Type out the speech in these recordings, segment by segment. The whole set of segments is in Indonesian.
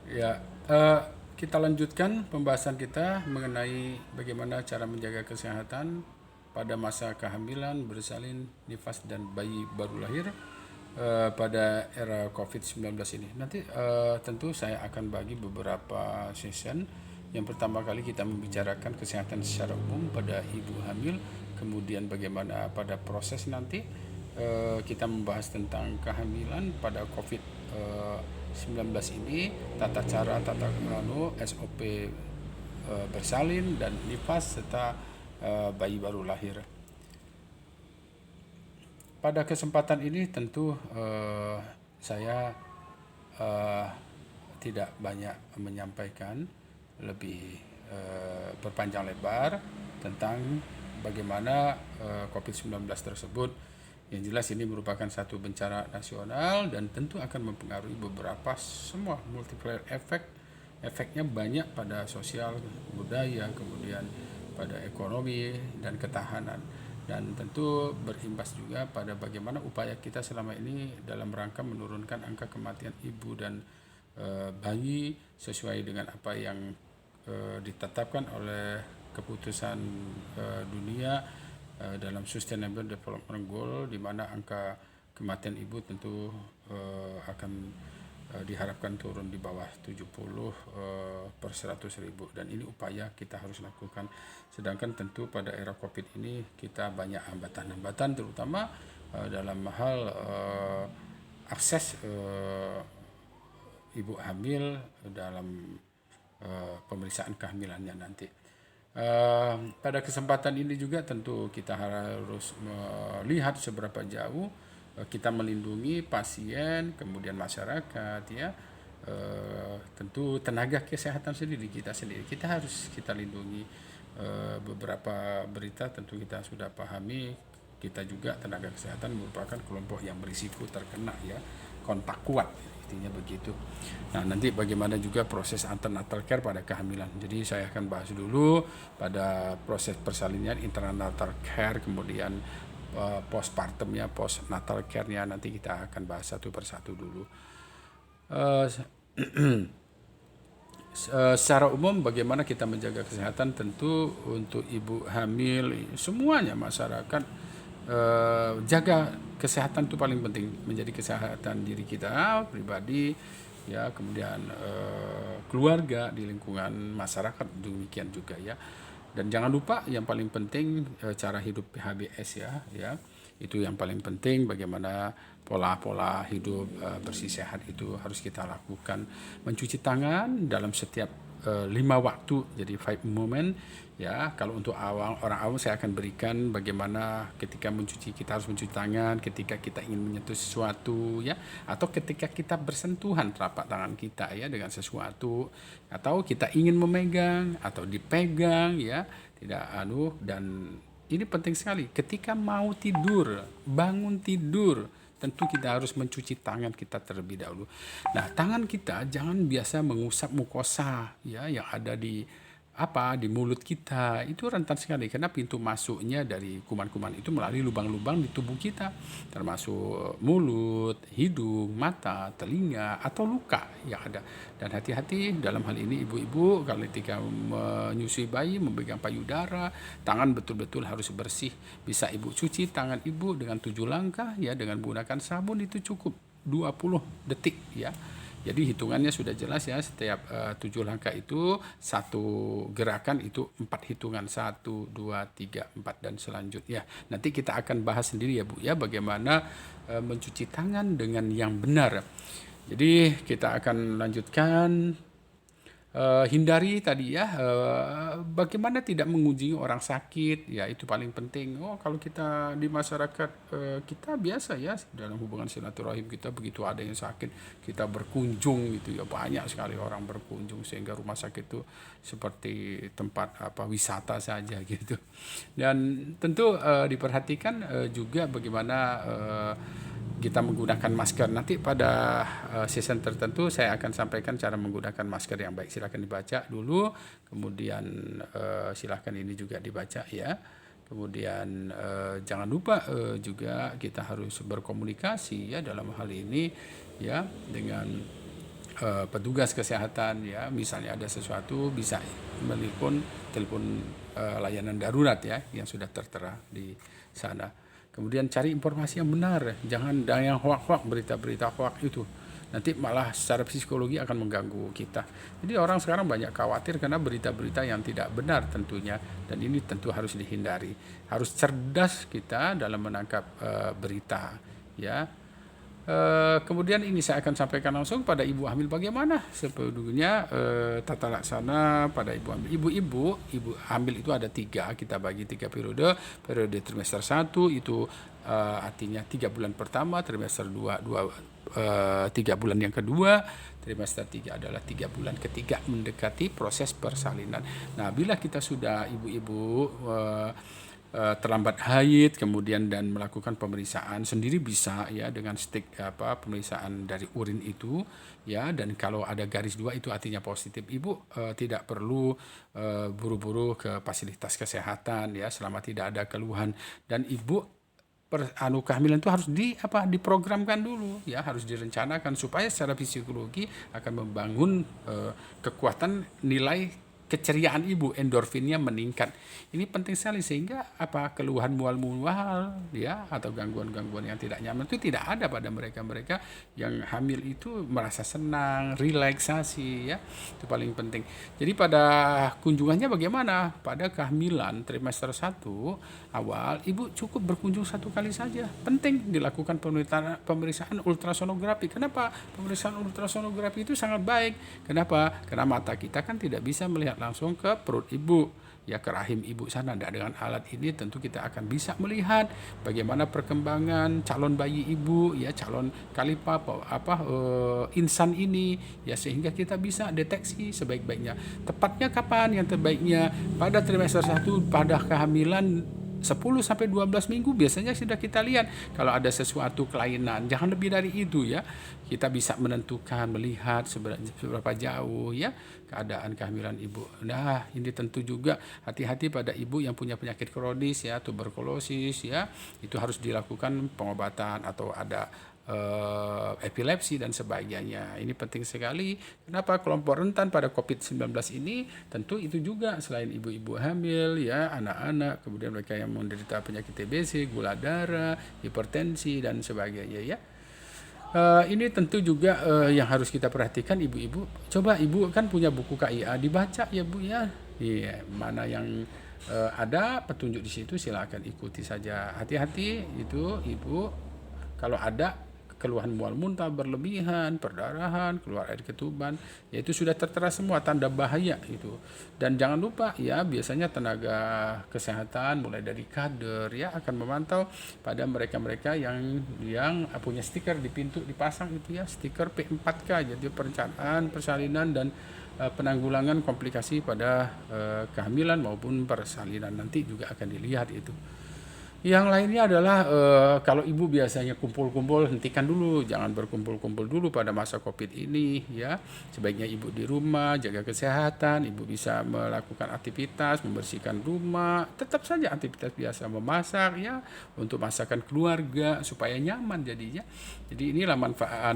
Ya, kita lanjutkan pembahasan kita mengenai bagaimana cara menjaga kesehatan pada masa kehamilan, bersalin, nifas, dan bayi baru lahir pada era COVID-19 ini. Nanti tentu saya akan bagi beberapa session. Yang pertama kali kita membicarakan kesehatan secara umum pada ibu hamil, kemudian bagaimana pada proses nanti kita membahas tentang kehamilan pada COVID-19 ini, tata cara, SOP bersalin dan nifas serta bayi baru lahir. Pada kesempatan ini tentu saya eh, tidak banyak menyampaikan lebih berpanjang lebar tentang bagaimana COVID-19 tersebut. Yang jelas ini merupakan satu bencana nasional dan tentu akan mempengaruhi beberapa semua multiplier efek. Efeknya banyak pada sosial, budaya, kemudian pada ekonomi dan ketahanan. Dan tentu berimbas juga pada bagaimana upaya kita selama ini dalam rangka menurunkan angka kematian ibu dan bayi sesuai dengan apa yang ditetapkan oleh keputusan dunia dalam Sustainable Development Goal, di mana angka kematian ibu tentu akan diharapkan turun di bawah 70 per 100 ribu, dan ini upaya kita harus lakukan. Sedangkan tentu pada era COVID ini kita banyak hambatan-hambatan, terutama dalam hal akses ibu hamil dalam pemeriksaan kehamilannya nanti. Pada kesempatan ini juga tentu kita harus melihat seberapa jauh kita melindungi pasien, kemudian masyarakat, ya. Tentu tenaga kesehatan sendiri kita harus kita lindungi. Beberapa berita tentu kita sudah pahami, kita juga tenaga kesehatan merupakan kelompok yang berisiko terkena, ya, kontak kuat, intinya begitu. Nah, nanti bagaimana juga proses antenatal care pada kehamilan. Jadi saya akan bahas dulu pada proses persalinan, internal care, kemudian postpartumnya, postnatal care-nya nanti kita akan bahas satu persatu dulu. Uh, Secara umum bagaimana kita menjaga kesehatan, tentu untuk ibu hamil semuanya masyarakat jaga kesehatan itu paling penting, menjadi kesehatan diri kita pribadi, ya, kemudian keluarga, di lingkungan masyarakat demikian juga, ya. Dan jangan lupa yang paling penting cara hidup PHBS, ya itu yang paling penting, bagaimana pola-pola hidup bersih sehat itu harus kita lakukan. Mencuci tangan dalam setiap 5 waktu, jadi 5 moment, ya. Kalau untuk orang awam saya akan berikan bagaimana ketika mencuci, kita harus mencuci tangan ketika kita ingin menyentuh sesuatu, ya, atau ketika kita bersentuhan telapak tangan kita, ya, dengan sesuatu, atau kita ingin memegang atau dipegang, ya, tidak dan ini penting sekali ketika mau tidur, bangun tidur, tentu kita harus mencuci tangan kita terlebih dahulu. Nah, tangan kita jangan biasa mengusap mukosa, ya, yang ada di mulut kita. Itu rentan sekali karena pintu masuknya dari kuman-kuman itu melalui lubang-lubang di tubuh kita, termasuk mulut, hidung, mata, telinga, atau luka yang ada. Dan hati-hati dalam hal ini ibu-ibu kalau ketika menyusui bayi, memegang payudara, tangan betul-betul harus bersih. Bisa ibu cuci tangan ibu dengan 7 langkah, ya, dengan menggunakan sabun itu cukup 20 detik, ya. Jadi hitungannya sudah jelas, ya, setiap 7 langkah itu satu gerakan, itu 4 hitungan, 1, 2, 3, 4 dan selanjutnya. Nanti kita akan bahas sendiri, ya Bu, ya, bagaimana mencuci tangan dengan yang benar. Jadi kita akan lanjutkan. Hindari tadi, ya, bagaimana tidak mengunjungi orang sakit, ya, itu paling penting. Kalau kita di masyarakat kita biasa, ya, dalam hubungan silaturahim kita, begitu ada yang sakit kita berkunjung gitu, ya, banyak sekali orang berkunjung sehingga rumah sakit itu seperti tempat wisata saja gitu. Dan tentu diperhatikan juga bagaimana kita menggunakan masker. Nanti pada season tertentu saya akan sampaikan cara menggunakan masker yang baik. Silakan dibaca dulu, kemudian silakan ini juga dibaca, ya. Kemudian jangan lupa juga kita harus berkomunikasi, ya, dalam hal ini, ya, dengan petugas kesehatan ya, misalnya ada sesuatu bisa telepon layanan darurat ya yang sudah tertera di sana. Kemudian cari informasi yang benar, jangan yang hoak-hoak, berita-berita hoak itu. Nanti malah secara psikologi akan mengganggu kita. Jadi orang sekarang banyak khawatir karena berita-berita yang tidak benar tentunya, dan ini tentu harus dihindari. Harus cerdas kita dalam menangkap berita ya. Kemudian ini saya akan sampaikan langsung pada ibu hamil bagaimana sebetulnya tata laksana pada ibu hamil. Ibu hamil itu ada 3, kita bagi 3 periode. Periode trimester 1 itu artinya 3 bulan pertama, trimester 2 3 bulan yang kedua, trimester 3 adalah 3 bulan ketiga mendekati proses persalinan. Nah, bila kita sudah ibu-ibu terlambat haid kemudian dan melakukan pemeriksaan sendiri bisa ya dengan pemeriksaan dari urin itu ya, dan kalau ada garis 2 itu artinya positif. Ibu tidak perlu buru-buru ke fasilitas kesehatan ya selama tidak ada keluhan, dan ibu kehamilan itu harus diprogramkan dulu ya, harus direncanakan supaya secara psikologi akan membangun kekuatan nilai keceriaan ibu, endorfinnya meningkat. Ini penting sekali sehingga keluhan mual-mual ya atau gangguan-gangguan yang tidak nyaman itu tidak ada pada mereka yang hamil, itu merasa senang, relaksasi ya. Itu paling penting. Jadi pada kunjungannya bagaimana? Pada kehamilan trimester 1 awal ibu cukup berkunjung 1 kali saja. Penting dilakukan pemeriksaan ultrasonografi. Kenapa? Pemeriksaan ultrasonografi itu sangat baik. Kenapa? Karena mata kita kan tidak bisa melihat langsung ke perut ibu ya, ke rahim ibu sana. Dan dengan alat ini tentu kita akan bisa melihat bagaimana perkembangan calon bayi ibu ya, calon kalipap insan ini ya, sehingga kita bisa deteksi sebaik-baiknya. Tepatnya kapan yang terbaiknya? Pada trimester 1 pada kehamilan 10-12 minggu biasanya sudah kita lihat kalau ada sesuatu kelainan. Jangan lebih dari itu ya. Kita bisa menentukan, melihat seberapa jauh ya keadaan kehamilan ibu. Nah, ini tentu juga hati-hati pada ibu yang punya penyakit kronis ya, tuberkulosis ya. Itu harus dilakukan pengobatan, atau ada epilepsi dan sebagainya. Ini penting sekali. Kenapa? Kelompok rentan pada COVID-19 ini tentu itu juga selain ibu-ibu hamil ya, anak-anak, kemudian mereka yang menderita penyakit TBC, gula darah, hipertensi dan sebagainya ya. Ini tentu juga yang harus kita perhatikan ibu-ibu. Coba ibu kan punya buku KIA, dibaca ya Bu ya. Iya, mana yang ada petunjuk di situ silakan ikuti saja. Hati-hati itu ibu, kalau ada keluhan mual muntah berlebihan, perdarahan, keluar air ketuban, ya itu sudah tertera semua tanda bahaya itu. Dan jangan lupa ya, biasanya tenaga kesehatan mulai dari kader ya akan memantau pada mereka-mereka yang punya stiker di pintu dipasang itu ya, stiker P4K, jadi perencanaan, persalinan dan penanggulangan komplikasi pada kehamilan maupun persalinan nanti juga akan dilihat itu. Yang lainnya adalah kalau ibu biasanya kumpul-kumpul, hentikan dulu, jangan berkumpul-kumpul dulu pada masa COVID ini ya. Sebaiknya ibu di rumah, jaga kesehatan, ibu bisa melakukan aktivitas, membersihkan rumah, tetap saja aktivitas biasa, memasak ya, untuk masakan keluarga supaya nyaman jadinya. Jadi inilah manfaat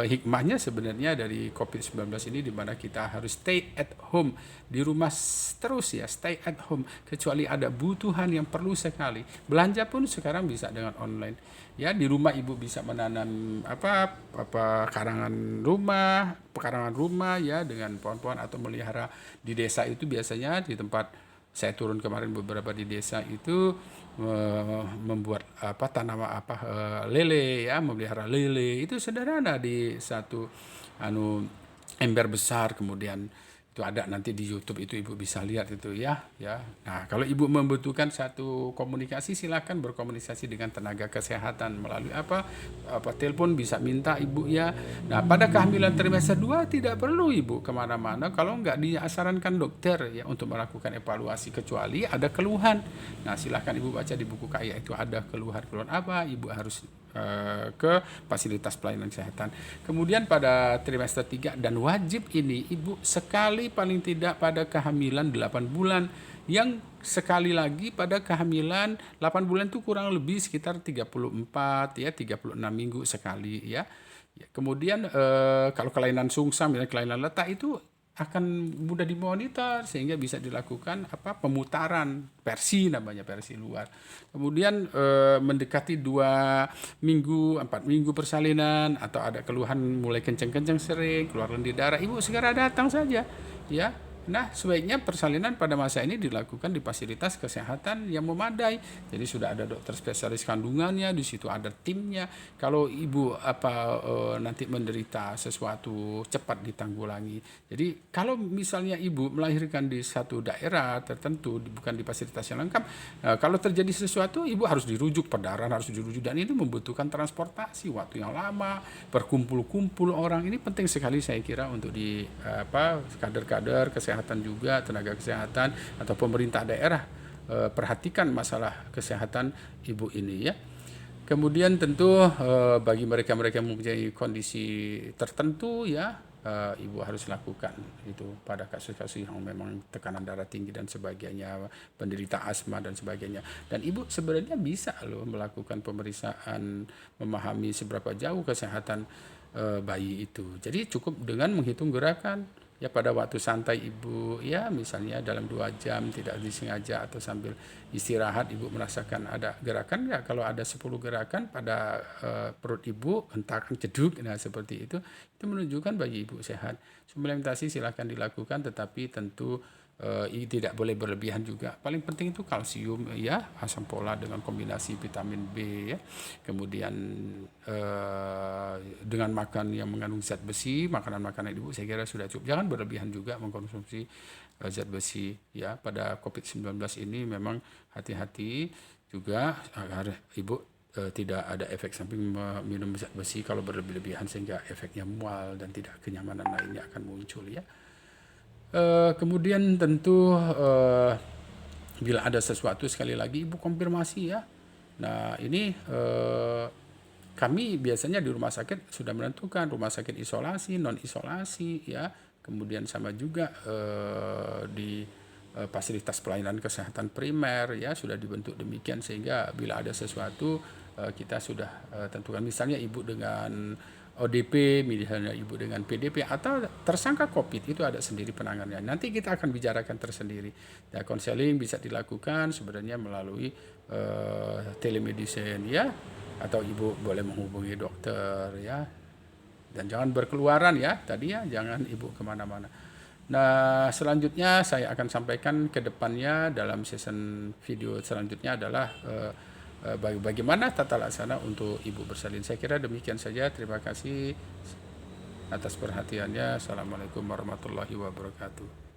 hikmahnya sebenarnya dari COVID-19 ini, di mana kita harus stay at home, di rumah terus ya, stay at home, kecuali ada butuhan yang perlu sekali. Belanja pun sekarang bisa dengan online. Ya, di rumah ibu bisa menanam pekarangan rumah ya dengan pohon-pohon, atau melihara di desa itu biasanya di tempat saya turun kemarin beberapa di desa itu membuat lele ya, memelihara lele itu sederhana di satu ember besar, kemudian itu ada nanti di YouTube, itu ibu bisa lihat itu ya. Nah, kalau ibu membutuhkan satu komunikasi, silakan berkomunikasi dengan tenaga kesehatan melalui telepon, bisa minta ibu ya. Nah, pada kehamilan trimester 2 tidak perlu ibu kemana-mana kalau nggak disarankan dokter ya untuk melakukan evaluasi, kecuali ada keluhan. Nah, silakan ibu baca di buku KIA itu ada keluhan apa, ibu harus ke fasilitas pelayanan kesehatan. Kemudian pada trimester 3 dan wajib ini ibu sekali paling tidak pada kehamilan 8 bulan, yang sekali lagi pada kehamilan 8 bulan itu kurang lebih sekitar 34 ya, 36 minggu sekali ya. Kemudian kalau kelainan sungsang, misalnya kelainan letak itu akan mudah dimonitor sehingga bisa dilakukan pemutaran versi, namanya versi luar. Kemudian mendekati 2 minggu, 4 minggu persalinan atau ada keluhan mulai kenceng-kenceng sering, keluar lendir darah, ibu segera datang saja ya. Nah, sebaiknya persalinan pada masa ini dilakukan di fasilitas kesehatan yang memadai. Jadi sudah ada dokter spesialis kandungannya, di situ ada timnya. Kalau ibu nanti menderita sesuatu cepat ditanggulangi. Jadi kalau misalnya ibu melahirkan di satu daerah tertentu, bukan di fasilitas yang lengkap, kalau terjadi sesuatu ibu harus dirujuk, perdarahan harus dirujuk, dan ini membutuhkan transportasi, waktu yang lama, berkumpul-kumpul orang. Ini penting sekali saya kira untuk di kader-kader kesehatan juga, tenaga kesehatan atau pemerintah daerah perhatikan masalah kesehatan ibu ini ya. Kemudian tentu bagi mereka-mereka yang mempunyai kondisi tertentu ya, ibu harus lakukan itu pada kasus-kasus yang memang tekanan darah tinggi dan sebagainya, penderita asma dan sebagainya. Dan ibu sebenarnya bisa loh melakukan pemeriksaan, memahami seberapa jauh kesehatan bayi itu. Jadi cukup dengan menghitung gerakan. Ya pada waktu santai ibu ya, misalnya dalam 2 jam tidak disengaja atau sambil istirahat ibu merasakan ada gerakan ya, kalau ada 10 gerakan pada perut ibu, hentakan, jeduk, nah seperti itu menunjukkan bagi ibu sehat. Suplementasi silakan dilakukan, tetapi tentu tidak boleh berlebihan juga. Paling penting itu kalsium ya, asam folat dengan kombinasi vitamin B ya. Kemudian dengan makan yang mengandung zat besi, makanan-makanan ibu saya kira sudah cukup. Jangan berlebihan juga mengkonsumsi zat besi ya. Pada COVID-19 ini memang hati-hati juga agar ibu tidak ada efek samping minum zat besi kalau berlebihan, sehingga efeknya mual dan tidak kenyamanan lainnya akan muncul ya. Kemudian tentu bila ada sesuatu sekali lagi ibu konfirmasi ya. Nah ini kami biasanya di rumah sakit sudah menentukan rumah sakit isolasi, non isolasi ya. Kemudian sama juga di fasilitas pelayanan kesehatan primer ya sudah dibentuk demikian, sehingga bila ada sesuatu kita sudah tentukan, misalnya ibu dengan ODP, misalnya ibu dengan PDP atau tersangka COVID, itu ada sendiri penanganannya. Nanti kita akan bicarakan tersendiri. Ya, konseling bisa dilakukan sebenarnya melalui telemedicine ya, atau ibu boleh menghubungi dokter ya. Dan jangan berkeluaran ya, tadi ya, jangan ibu kemana-mana. Nah, selanjutnya saya akan sampaikan ke depannya dalam season video selanjutnya adalah bagaimana tata laksana untuk ibu bersalin. Saya kira demikian saja. Terima kasih atas perhatiannya. Assalamualaikum warahmatullahi wabarakatuh.